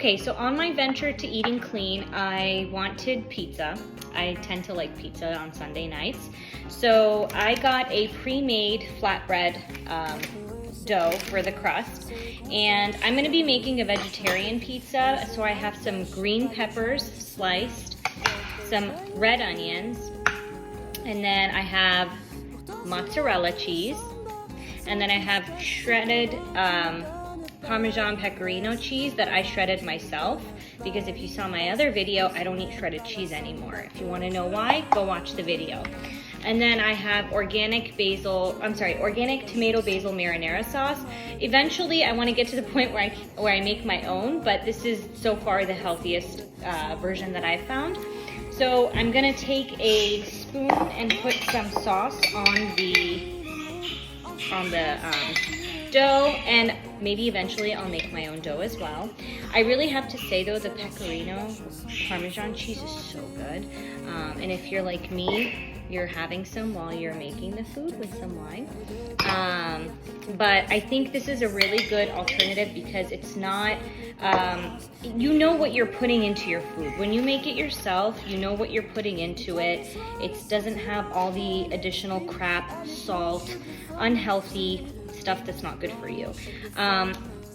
Okay, so on my venture to eating clean, I wanted pizza. I tend to like pizza on Sunday nights. So I got a pre-made flatbread dough for the crust. And I'm gonna be making a vegetarian pizza. So I have some green peppers sliced, some red onions, and then I have mozzarella cheese, and then I have shredded Parmesan pecorino cheese that I shredded myself, because if you saw my other video, I don't eat shredded cheese anymore. If you want to know why, go watch the video. And then I have organic tomato basil marinara sauce. Eventually, I want to get to the point where I make my own, but this is so far the healthiest version that I've found. So I'm gonna take a spoon and put some sauce on the dough, and maybe eventually I'll make my own dough as well. I really have to say though, the pecorino Parmesan cheese is so good. And if you're like me, you're having some while you're making the food with some wine. But I think this is a really good alternative because it's not, you know what you're putting into your food. When you make it yourself, you know what you're putting into it. It doesn't have all the additional crap, salt, unhealthy stuff that's not good for you.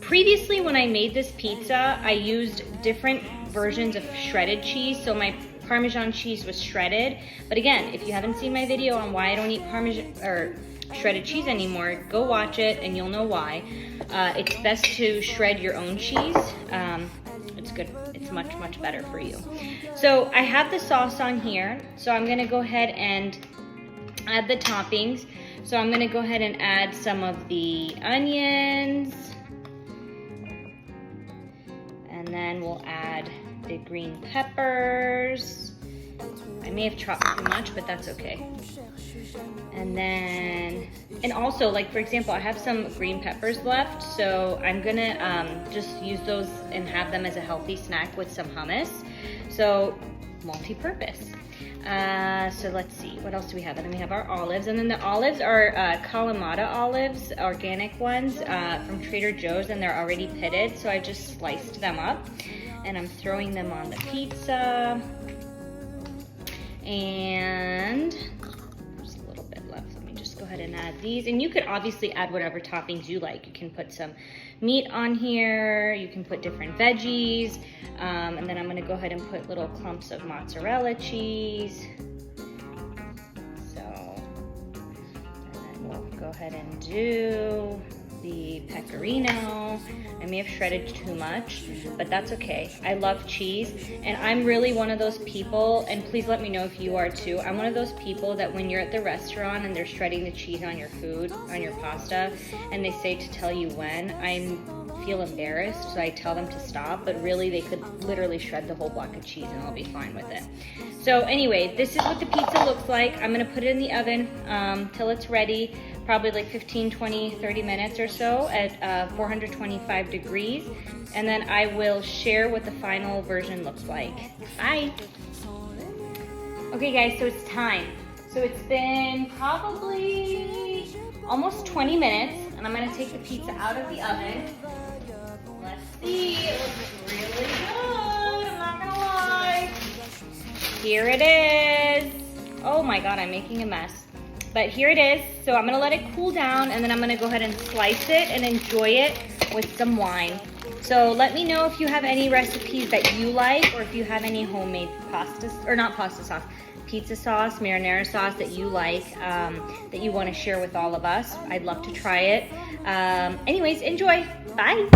Previously, when I made this pizza, I used different versions of shredded cheese. So my Parmesan cheese was shredded. But again, if you haven't seen my video on why I don't eat Parmesan or shredded cheese anymore, go watch it and you'll know why. It's best to shred your own cheese. It's good. It's much, much better for you. So I have the sauce on here. So I'm gonna go ahead and add the toppings. So I'm gonna go ahead and add some of the onions. And then we'll add the green peppers. I may have chopped too much, but that's okay. And also, like for example, I have some green peppers left, so I'm gonna just use those and have them as a healthy snack with some hummus. So multi-purpose. So let's see, what else do we have? And then we have our olives, and then the olives are Kalamata olives, organic ones from Trader Joe's, and they're already pitted, so I just sliced them up, and I'm throwing them on the pizza. And there's a little bit left. Let me just go ahead and add these, and you could obviously add whatever toppings you like. You can put some meat on here, you can put different veggies, and then I'm gonna go ahead and put little clumps of mozzarella cheese. So, and then we'll go ahead and do the pecorino. I may have shredded too much, but that's okay. I love cheese, and I'm really one of those people, and please let me know if you are too. I'm one of those people that when you're at the restaurant and they're shredding the cheese on your food, on your pasta, and they say to tell you when, I feel embarrassed, so I tell them to stop, but really they could literally shred the whole block of cheese and I'll be fine with it. So anyway, this is what the pizza looks like. I'm gonna put it in the oven till it's ready, probably like 15, 20, 30 minutes or so at 425 degrees. And then I will share what the final version looks like. Bye. Okay guys, so it's time. So it's been probably almost 20 minutes, and I'm gonna take the pizza out of the oven. Let's see, it looks really good, I'm not gonna lie. Here it is. Oh my God, I'm making a mess. But here it is. So I'm gonna let it cool down, and then I'm gonna go ahead and slice it and enjoy it with some wine. So let me know if you have any recipes that you like, or if you have any homemade pasta, or not pasta sauce, pizza sauce, marinara sauce that you like, that you wanna share with all of us. I'd love to try it. Anyways, enjoy, bye.